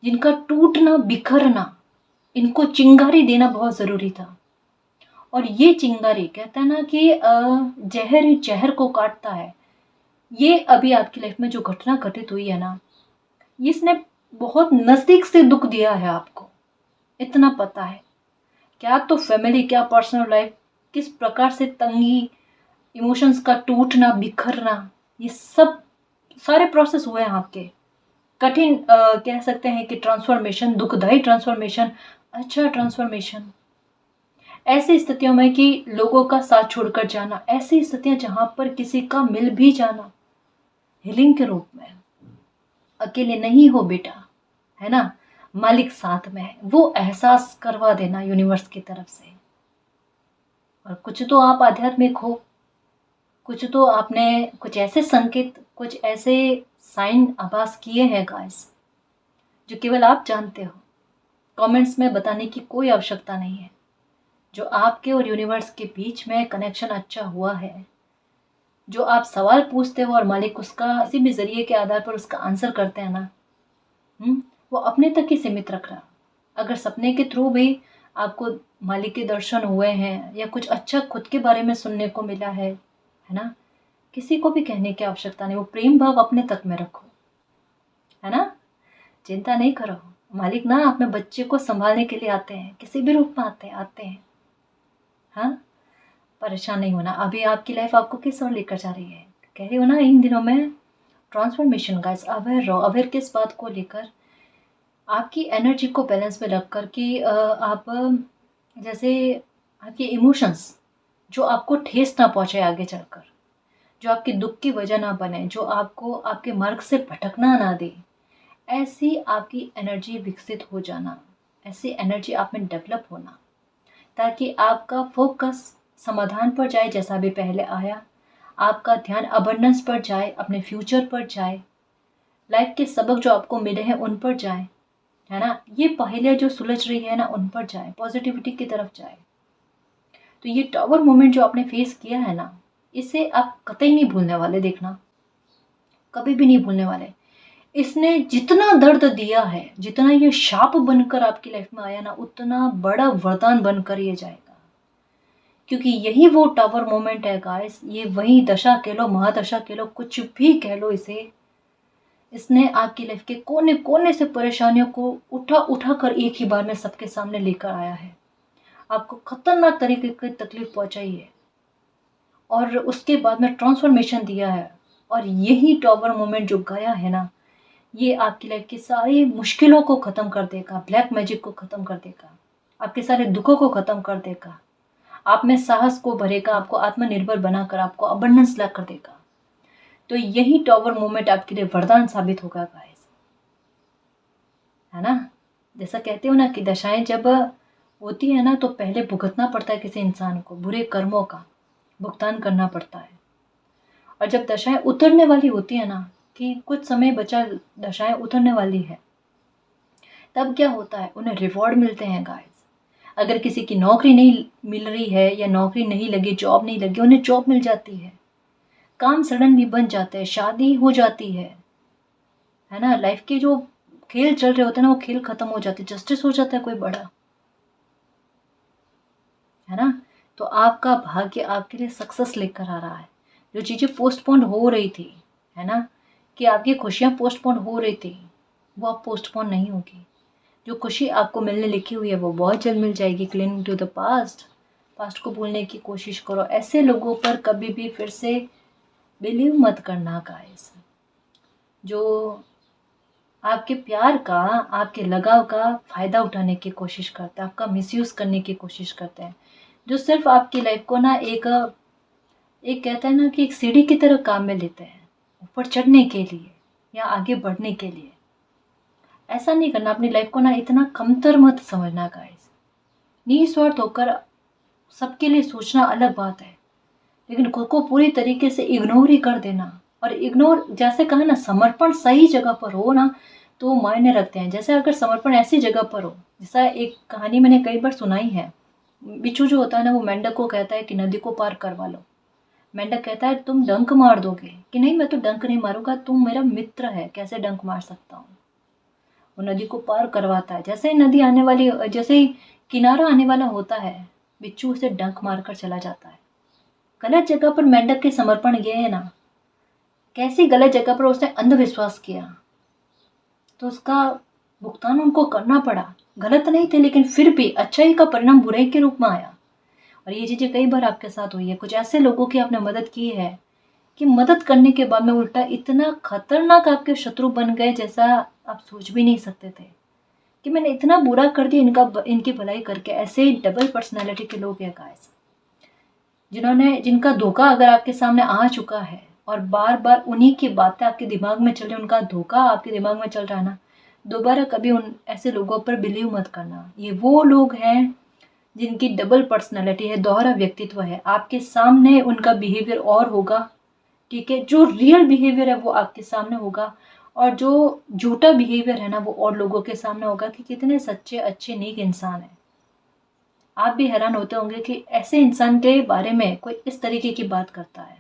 जिनका टूटना, बिखरना, इनको चिंगारी देना बहुत जरूरी था। और ये चिंगारी, कहता है ना कि जहर ही जहर को काटता है। ये अभी आपकी लाइफ में जो घटना घटित हुई है ना, इसने बहुत नजदीक से दुख दिया है आपको, इतना पता है। क्या तो फैमिली, क्या पर्सनल लाइफ, किस प्रकार से तंगी, इमोशंस का टूटना, बिखरना, ये सब सारे प्रोसेस हुए हैं आपके। कठिन कह सकते हैं कि ट्रांसफॉर्मेशन, दुखदाई ट्रांसफॉर्मेशन, अच्छा ट्रांसफॉर्मेशन। ऐसी स्थितियों में कि लोगों का साथ छोड़कर जाना, ऐसी स्थितियां जहां पर किसी का मिल भी जाना हीलिंग के रूप में। अकेले नहीं हो बेटा, है ना, मालिक साथ में है, वो एहसास करवा देना यूनिवर्स की तरफ से। और कुछ तो आप आध्यात्मिक हो, कुछ तो आपने कुछ ऐसे संकेत, कुछ ऐसे साइन आभास किए हैं गाइस जो केवल आप जानते हो। कमेंट्स में बताने की कोई आवश्यकता नहीं है। जो आपके और यूनिवर्स के बीच में कनेक्शन अच्छा हुआ है, जो आप सवाल पूछते हो और मालिक उसका किसी भी जरिए के आधार पर उसका आंसर करते हैं ना, वो अपने तक ही सीमित रख रहा। अगर सपने के थ्रू भी आपको मालिक के दर्शन हुए हैं या कुछ अच्छा खुद के बारे में सुनने को मिला है ना? किसी को भी कहने की आवश्यकता नहीं, वो प्रेम भाव अपने तक में रखो, है ना? चिंता नहीं करो, मालिक ना अपने बच्चे को सँभालने के लिए आते हैं, किसी भी रूप में आते हैं, हाँ? परेशान नहीं होना। अभी आपकी लाइफ़ आपको किस ओर लेकर जा रही है? कह रही हूँ ना इन दिनों में ट्रांसफॉर्मेशन गाइस, अवेयर रहो। अवेयर किस बात को लेकर? आपकी एनर्जी को बैलेंस में रखकर कि आप जैसे आपके इमोशंस जो आपको ठेस ना पहुँचाए आगे चलकर, जो आपके दुःख की वजह ना बने, जो आपको आपके मार्ग से भटकना ना दे, ऐसी आपकी एनर्जी विकसित हो जाना, ऐसी एनर्जी आप में डेवलप होना, ताकि आपका फोकस समाधान पर जाए जैसा भी पहले आया, आपका ध्यान अबंडेंस पर जाए, अपने फ्यूचर पर जाए, लाइफ के सबक जो आपको मिले हैं उन पर जाए, है ना? ये पहेलियाँ जो सुलझ रही है ना उन पर जाए, पॉजिटिविटी की तरफ जाए। तो ये टावर मोमेंट जो आपने फेस किया है ना, इसे आप कतई नहीं भूलने वाले, देखना कभी भी नहीं भूलने वाले। इसने जितना दर्द दिया है, जितना ये शाप बनकर आपकी लाइफ में आया ना, उतना बड़ा वरदान बनकर ये जाएगा, क्योंकि यही वो टावर मोमेंट है गाइस। ये वही दशा कह लो, महादशा कह लो, कुछ भी कह लो इसे, इसने आपकी लाइफ के कोने कोने से परेशानियों को उठा उठा कर एक ही बार में सबके सामने लेकर आया है, आपको खतरनाक तरीके की तकलीफ पहुंचाई है और उसके बाद में ट्रांसफॉर्मेशन दिया है। और यही टावर मोमेंट जो गया है ना, ये आपकी लाइफ की सारी मुश्किलों को ख़त्म कर देगा, ब्लैक मैजिक को ख़त्म कर देगा, आपके सारे दुखों को ख़त्म कर देगा, आप में साहस को भरेगा, आपको आत्मनिर्भर बनाकर आपको अबंडेंस ला कर देगा। तो यही टावर मोमेंट आपके लिए वरदान साबित होगा गाइस, है ना? जैसा कहते हो ना कि दशाएं जब होती है ना, तो पहले भुगतना पड़ता है किसी इंसान को, बुरे कर्मों का भुगतान करना पड़ता है। और जब दशाएं उतरने वाली होती है ना, कि कुछ समय बचा, दशाएं उतरने वाली है, तब क्या होता है, उन्हें रिवॉर्ड मिलते हैं गाइस। अगर किसी की नौकरी नहीं मिल रही है या नौकरी नहीं लगी, जॉब नहीं लगी, उन्हें जॉब मिल जाती है, काम सडनली बन जाते हैं, शादी हो जाती है ना? लाइफ के जो खेल चल रहे होते हैं ना, वो खेल खत्म हो जाते, जस्टिस हो जाता है कोई बड़ा, है ना? तो आपका भाग्य आपके लिए सक्सेस लेकर आ रहा है। जो चीज़ें पोस्टपोन हो रही थी, है ना, कि आपकी खुशियाँ पोस्टपोन हो रही थी, वो अब पोस्टपोन नहीं होगी। जो खुशी आपको मिलने लिखी हुई है वो बहुत जल्द मिल जाएगी। Cling to the past, past को भूलने की कोशिश करो। ऐसे लोगों पर कभी भी फिर से बिलीव मत करना गाइस, जो आपके प्यार का, आपके लगाव का फ़ायदा उठाने की कोशिश करते हैं, आपका मिसयूज़ करने की कोशिश करते हैं, जो सिर्फ़ आपकी लाइफ को ना एक एक कहते हैं ना कि एक सीढ़ी की तरह काम में लेते हैं, ऊपर चढ़ने के लिए या आगे बढ़ने के लिए। ऐसा नहीं करना, अपनी लाइफ को ना इतना कमतर मत समझना गाइस। निस्वार्थ होकर सबके लिए सोचना अलग बात है, लेकिन खुद को पूरी तरीके से इग्नोर ही कर देना, और इग्नोर जैसे कहा ना, समर्पण सही जगह पर हो ना तो वो मायने रखते हैं। जैसे अगर समर्पण ऐसी जगह पर हो, जैसा एक कहानी मैंने कई बार सुनाई है, बिच्छू जो होता है ना, वो मेंढक को कहता है कि नदी को पार करवा लो। मेंढक कहता है तुम डंक मार दोगे, कि नहीं मैं तो डंक नहीं मारूंगा, तुम मेरा मित्र है, कैसे डंक मार सकता हूँ। वो नदी को पार करवाता है। जैसे ही नदी आने वाली, जैसे ही किनारा आने वाला होता है, बिच्छू उसे डंक मारकर चला जाता है। गलत जगह पर मेंढक के समर्पण ये है ना, कैसी गलत जगह पर उसने अंधविश्वास किया, तो उसका भुगतान उनको करना पड़ा। गलत नहीं थे, लेकिन फिर भी अच्छाई का परिणाम बुराई के रूप में आया। और ये चीज़ें कई बार आपके साथ हुई है। कुछ ऐसे लोगों की आपने मदद की है कि मदद करने के बाद में उल्टा इतना खतरनाक आपके शत्रु बन गए, जैसा आप सोच भी नहीं सकते थे, कि मैंने इतना बुरा कर दिया इनकी भलाई करके। ऐसे डबल पर्सनैलिटी के लोग हैं गाइस, जिनका धोखा अगर आपके सामने आ चुका है और बार बार उन्हीं की बातें आपके दिमाग में चल रही, उनका धोखा आपके दिमाग में चल रहा है ना, दोबारा कभी उन ऐसे लोगों पर बिलीव मत करना। ये वो लोग हैं जिनकी डबल पर्सनैलिटी है, दोहरा व्यक्तित्व है। आपके सामने उनका बिहेवियर और होगा, ठीक है, जो रियल बिहेवियर है वो आपके सामने होगा, और जो झूठा बिहेवियर है ना वो और लोगों के सामने होगा कि कितने सच्चे अच्छे नेक इंसान हैं। आप भी हैरान होते होंगे कि ऐसे इंसान के बारे में कोई इस तरीके की बात करता है,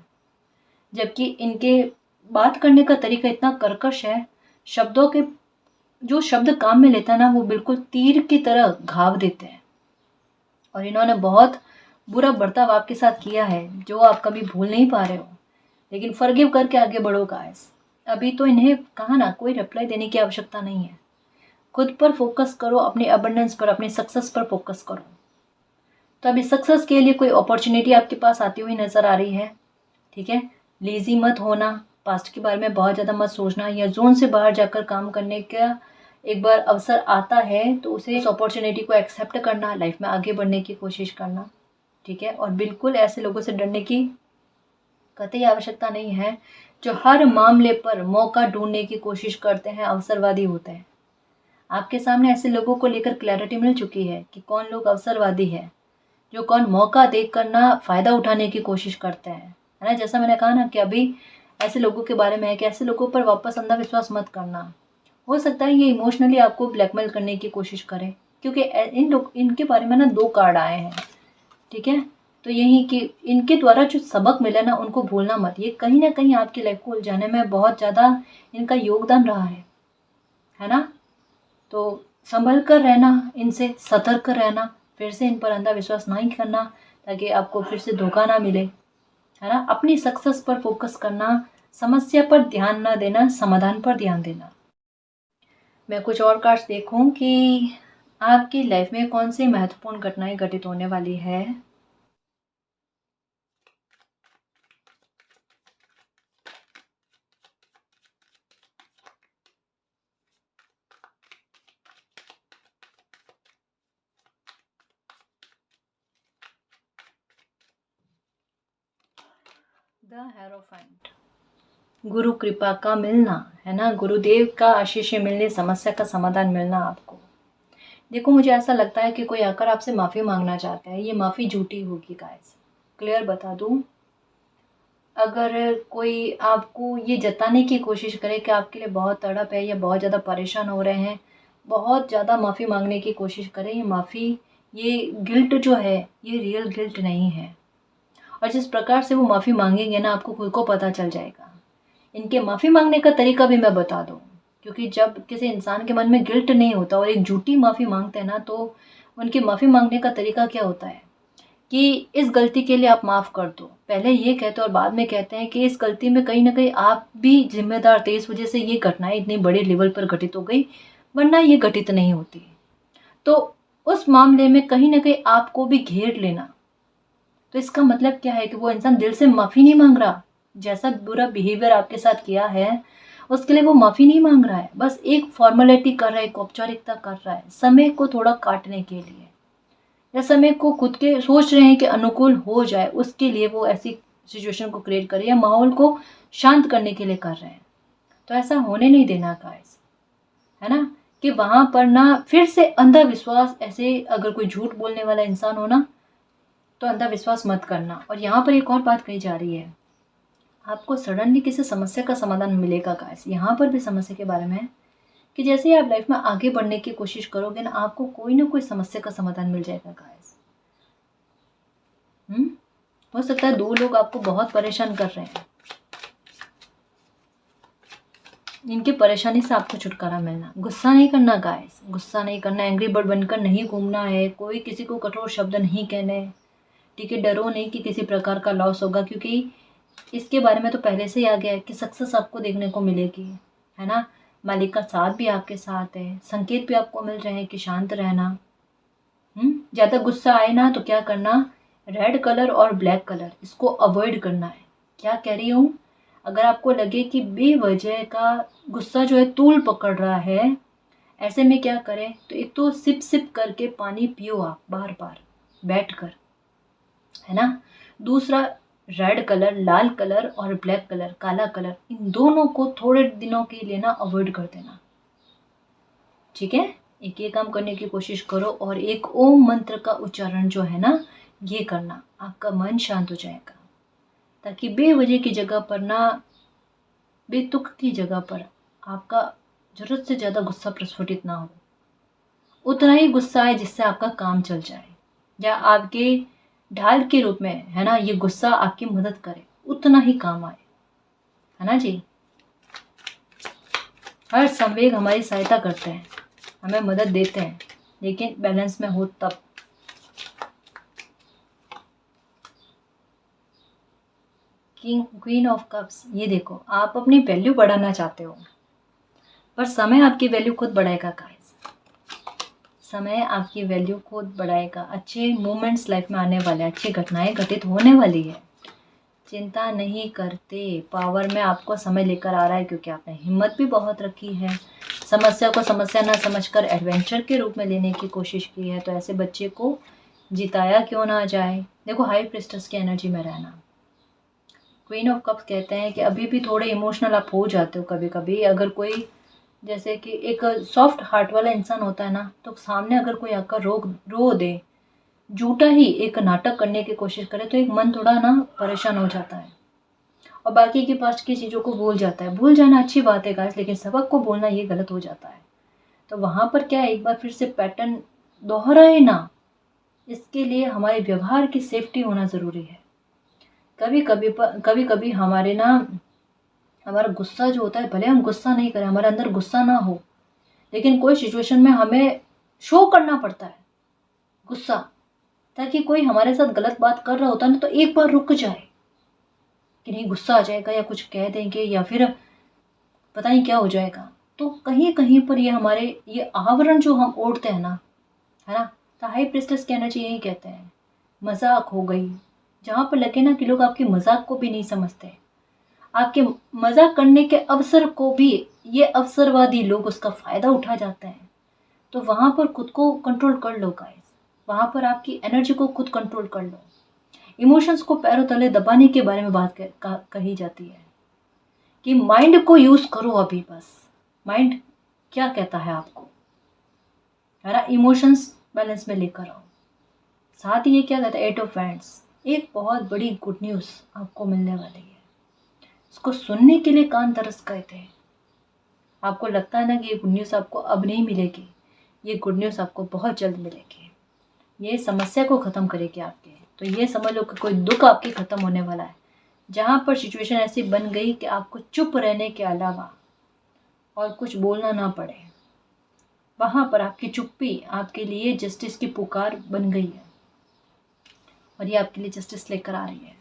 जबकि इनके बात करने का तरीका इतना कर्कश है। शब्दों के जो शब्द काम में लेता है ना, वो बिल्कुल तीर की तरह घाव देते हैं। और इन्होंने बहुत बुरा बर्ताव आपके साथ किया है जो आप कभी भूल नहीं पा रहे हो, लेकिन फॉरगिव करके आगे बढ़ो गाइस। अभी तो इन्हें कहा ना, कोई रिप्लाई देने की आवश्यकता नहीं है। खुद पर फोकस करो, अपने अबंडेंस पर, अपने सक्सेस पर फोकस करो। तो अभी सक्सेस के लिए कोई अपॉर्चुनिटी आपके पास आती हुई नजर आ रही है, ठीक है। लेजी मत होना, पास्ट के बारे में बहुत ज़्यादा मत सोचना, या जोन से बाहर जाकर काम करने का एक बार अवसर आता है तो उसे, उस अपॉर्चुनिटी को एक्सेप्ट करना, लाइफ में आगे बढ़ने की कोशिश करना, ठीक है। और बिल्कुल ऐसे लोगों से डरने की कतई आवश्यकता नहीं है जो हर मामले पर मौका ढूंढने की कोशिश करते हैं, अवसरवादी होते हैं। आपके सामने ऐसे लोगों को लेकर क्लैरिटी मिल चुकी है कि कौन लोग अवसरवादी है, जो कौन मौका देखकर ना फ़ायदा उठाने की कोशिश करते हैं, है ना। जैसा मैंने कहा ना कि अभी ऐसे लोगों के बारे में है कि ऐसे लोगों पर वापस अंधविश्वास मत करना। हो सकता है ये इमोशनली आपको ब्लैकमेल करने की कोशिश करें, क्योंकि इनके बारे में ना 2 कार्ड आए हैं, ठीक है। तो यही कि इनके द्वारा जो सबक मिला ना उनको भूलना मत। ये कहीं ना कहीं आपकी लाइफ को उलझाने में बहुत ज़्यादा इनका योगदान रहा है ना। तो संभल कर रहना, इनसे सतर्क रहना, फिर से इन पर अंधविश्वास नहीं करना ताकि आपको फिर से धोखा ना मिले, है ना। अपनी सक्सेस पर फोकस करना, समस्या पर ध्यान ना देना, समाधान पर ध्यान देना। मैं कुछ और कार्ड्स देखूं कि आपकी लाइफ में कौन सी महत्वपूर्ण घटनाएं घटित होने वाली है। द हेरोफेंट, गुरु कृपा का मिलना, है ना। गुरुदेव का आशीष मिलने, समस्या का समाधान मिलना आपको। देखो मुझे ऐसा लगता है कि कोई आकर आपसे माफ़ी मांगना चाहता है, ये माफ़ी झूठी होगी गाइस, क्लियर बता दूं। अगर कोई आपको ये जताने की कोशिश करे कि आपके लिए बहुत तड़प है या बहुत ज़्यादा परेशान हो रहे हैं, बहुत ज़्यादा माफ़ी मांगने की कोशिश करे, ये माफ़ी, ये गिल्ट जो है ये रियल गिल्ट नहीं है। और जिस प्रकार से वो माफ़ी मांगेंगे ना, आपको खुद को पता चल जाएगा। इनके माफ़ी मांगने का तरीका भी मैं बता दूँ, क्योंकि जब किसी इंसान के मन में गिल्ट नहीं होता और एक झूठी माफ़ी मांगते हैं ना, तो उनकी माफ़ी मांगने का तरीका क्या होता है कि इस गलती के लिए आप माफ़ कर दो, पहले ये कहते हैं और बाद में कहते हैं कि इस गलती में कहीं ना कहीं आप भी जिम्मेदार थे, इस वजह से ये घटनाएं इतनी बड़े लेवल पर घटित हो गई, वरना ये घटित नहीं होती। तो उस मामले में कहीं ना कहीं आपको भी घेर लेना। तो इसका मतलब क्या है कि वो इंसान दिल से माफ़ी नहीं मांग रहा, जैसा बुरा बिहेवियर आपके साथ किया है उसके लिए वो माफ़ी नहीं मांग रहा है, बस एक फॉर्मेलिटी कर रहा है, एक औपचारिकता कर रहा है, समय को थोड़ा काटने के लिए, या समय को खुद के सोच रहे हैं कि अनुकूल हो जाए, उसके लिए वो ऐसी सिचुएशन को क्रिएट करे या माहौल को शांत करने के लिए कर रहे हैं। तो ऐसा होने नहीं देना गाइस, है ना। कि वहां पर ना फिर से अंधविश्वास, ऐसे अगर कोई झूठ बोलने वाला इंसान हो ना, तो अंधविश्वास मत करना। और यहाँ पर एक और बात कही जा रही है, आपको सडनली किसी समस्या का समाधान मिलेगा गाइस। यहाँ पर भी समस्या के बारे में है कि जैसे ही आप लाइफ में आगे बढ़ने की कोशिश करोगे ना, आपको कोई ना कोई समस्या का समाधान मिल जाएगा गाइस। हो सकता है 2 लोग आपको बहुत परेशान कर रहे हैं, इनकी परेशानी से आपको छुटकारा मिलना। गुस्सा नहीं करना गाइस, गुस्सा नहीं करना, एंग्री बर्ड बनकर नहीं घूमना है, कोई किसी को कठोर शब्द नहीं कहने, ठीक है। डरो नहीं कि किसी प्रकार का लॉस होगा, क्योंकि इसके बारे में तो पहले से ही आ गया है कि सक्सेस आपको देखने को मिलेगी, है ना। मालिक का साथ भी आपके साथ है, संकेत भी आपको मिल रहे हैं कि शांत रहना। ज़्यादा गुस्सा आए ना तो क्या करना, रेड कलर और ब्लैक कलर इसको अवॉइड करना है। क्या कह रही हूँ, अगर आपको लगे कि बेवजह का गुस्सा जो है तूल पकड़ रहा है, ऐसे में क्या करें, तो एक तो सिप सिप करके पानी पियो आप बार बार बैठ कर, है ना। दूसरा, रेड कलर, लाल कलर और ब्लैक कलर, काला कलर, इन दोनों को थोड़े दिनों के लिए ना अवॉइड कर देना, ठीक है। एक ये काम करने की कोशिश करो और एक ओम मंत्र का उच्चारण जो है ना, ये करना, आपका मन शांत हो जाएगा। ताकि बेवजह की जगह पर ना, बेतुक की जगह पर आपका जरूरत से ज़्यादा गुस्सा प्रस्फुटित ना हो, उतना ही गुस्सा आए जिससे आपका काम चल जाए, या आपके ढाल के रूप में, है ना, ये गुस्सा आपकी मदद करे, उतना ही काम आए, है ना जी। हर संवेग हमारी सहायता करते हैं, हमें मदद देते हैं, लेकिन बैलेंस में हो तब। क्वीन ऑफ कप्स, ये देखो आप अपनी वैल्यू बढ़ाना चाहते हो, पर समय आपकी वैल्यू खुद बढ़ाएगा गाइस। समय आपकी वैल्यू खुद बढ़ाएगा। अच्छे मोमेंट्स लाइफ में आने वाले, अच्छी घटनाएं घटित होने वाली है। चिंता नहीं करते, पावर में आपको समय लेकर आ रहा है, क्योंकि आपने हिम्मत भी बहुत रखी है। समस्या को समस्या ना समझकर एडवेंचर के रूप में लेने की कोशिश की है। तो ऐसे बच्चे को जिताया क्यों ना जाए। देखो हाई प्रिस्टेस की एनर्जी में रहना। क्वीन ऑफ कप्स कहते हैं कि अभी भी थोड़े इमोशनल आप हो जाते हो कभी कभी। अगर कोई जैसे कि एक सॉफ्ट हार्ट वाला इंसान होता है ना, तो सामने अगर कोई आकर रो दे, झूठा ही एक नाटक करने की कोशिश करे, तो एक मन थोड़ा ना परेशान हो जाता है और बाकी के पास की चीज़ों को भूल जाता है। भूल जाना अच्छी बात है गाइस, लेकिन सबक को भूलना ये गलत हो जाता है। तो वहाँ पर क्या है, एक बार फिर से पैटर्न दोहराए ना, इसके लिए हमारे व्यवहार की सेफ्टी होना ज़रूरी है। कभी कभी हमारे ना, हमारा गुस्सा जो होता है, भले हम गुस्सा नहीं करें, हमारे अंदर गुस्सा ना हो, लेकिन कोई सिचुएशन में हमें शो करना पड़ता है गुस्सा, ताकि कोई हमारे साथ गलत बात कर रहा होता है ना, तो एक बार रुक जाए कि नहीं गुस्सा आ जाएगा या कुछ कह देंगे या फिर पता नहीं क्या हो जाएगा। तो कहीं कहीं पर ये हमारे ये आवरण जो हम ओढ़ते हैं ना, है ना, तो हाई प्रिस्टेस की एनर्जी यही कहते हैं मजाक हो गई। जहाँ पर लगे ना कि लोग आपके मजाक को भी नहीं समझते, आपके मजाक करने के अवसर को भी ये अवसरवादी लोग उसका फ़ायदा उठा जाते हैं, तो वहाँ पर खुद को कंट्रोल कर लो गाइस। वहाँ पर आपकी एनर्जी को खुद कंट्रोल कर लो। इमोशंस को पैरों तले दबाने के बारे में बात कही जाती है कि माइंड को यूज़ करो अभी, बस माइंड क्या कहता है आपको, है ना, इमोशंस बैलेंस में लेकर आओ। साथ ही ये क्या कहता है, 8 ऑफ वैंड्स, एक बहुत बड़ी गुड न्यूज़ आपको मिलने वाली है। इसको सुनने के लिए कान तरस गए थे। आपको लगता है ना कि ये गुड न्यूज़ आपको अब नहीं मिलेगी, ये गुड न्यूज़ आपको बहुत जल्द मिलेगी। ये समस्या को ख़त्म करेगी आपके। तो ये समझ लो कि कोई दुख आपके ख़त्म होने वाला है। जहाँ पर सिचुएशन ऐसी बन गई कि आपको चुप रहने के अलावा और कुछ बोलना ना पड़े, वहाँ पर आपकी चुप्पी आपके लिए जस्टिस की पुकार बन गई है और ये आपके लिए जस्टिस लेकर आ रही है।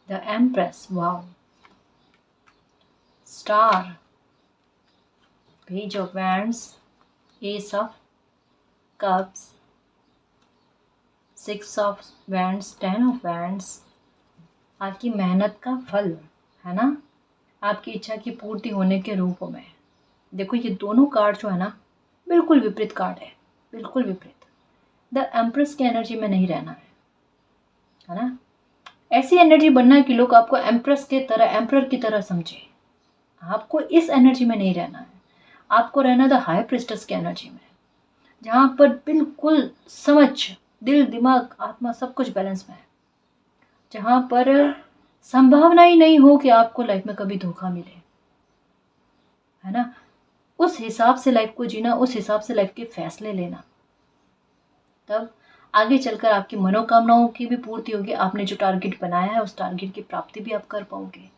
The empress, wow, star, page of wands, S of cups, 6 of wands, 10 of wands, आपकी मेहनत का फल, है ना, आपकी इच्छा की पूर्ति होने के रूप में। देखो ये दोनों कार्ड जो है ना, बिल्कुल विपरीत कार्ड है, बिल्कुल विपरीत। द एम्प्रेस की एनर्जी में नहीं रहना है ना। ऐसी एनर्जी बनना है कि लोग आपको एम्प्रेस के तरह, एम्परर की तरह समझे। आपको इस एनर्जी में नहीं रहना है, आपको रहना द हाई प्रिस्टेस की एनर्जी में, जहाँ पर बिल्कुल समझ, दिल दिमाग आत्मा सब कुछ बैलेंस में है, जहाँ पर संभावना ही नहीं हो कि आपको लाइफ में कभी धोखा मिले, है ना। उस हिसाब से लाइफ को जीना, उस हिसाब से लाइफ के फैसले लेना, तब आगे चलकर आपकी मनोकामनाओं की भी पूर्ति होगी। आपने जो टारगेट बनाया है उस टारगेट की प्राप्ति भी आप कर पाओगे,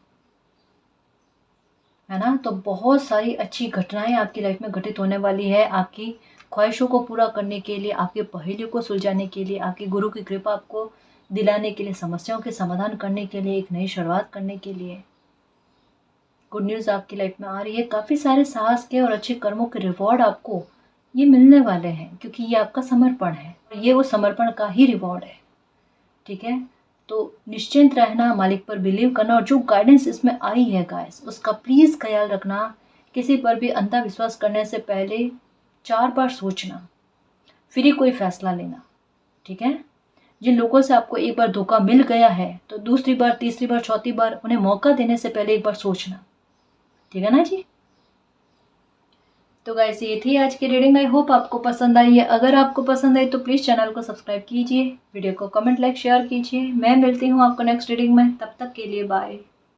है ना। तो बहुत सारी अच्छी घटनाएं आपकी लाइफ में घटित होने वाली है, आपकी ख्वाहिशों को पूरा करने के लिए, आपके पहेलियों को सुलझाने के लिए, आपकी गुरु की कृपा आपको दिलाने के लिए, समस्याओं के समाधान करने के लिए, एक नई शुरुआत करने के लिए गुड न्यूज़ आपकी लाइफ में आ रही है। काफ़ी सारे साहस के और अच्छे कर्मों के रिवॉर्ड आपको ये मिलने वाले हैं, क्योंकि ये आपका समर्पण है, ये वो समर्पण का ही रिवॉर्ड है, ठीक है। तो निश्चिंत रहना, मालिक पर बिलीव करना, और जो गाइडेंस इसमें आई है गाइस, उसका प्लीज़ ख्याल रखना। किसी पर भी अंधा विश्वास करने से पहले 4 बार सोचना, फिर ही कोई फैसला लेना, ठीक है। जिन लोगों से आपको एक बार धोखा मिल गया है, तो दूसरी बार, तीसरी बार, चौथी बार उन्हें मौका देने से पहले एक बार सोचना, ठीक है ना जी। तो गाइस ये थी आज की रीडिंग, आई होप आपको पसंद आई है। अगर आपको पसंद आई तो प्लीज़ चैनल को सब्सक्राइब कीजिए, वीडियो को कमेंट, लाइक, शेयर कीजिए। मैं मिलती हूँ आपको नेक्स्ट रीडिंग में, तब तक के लिए बाय।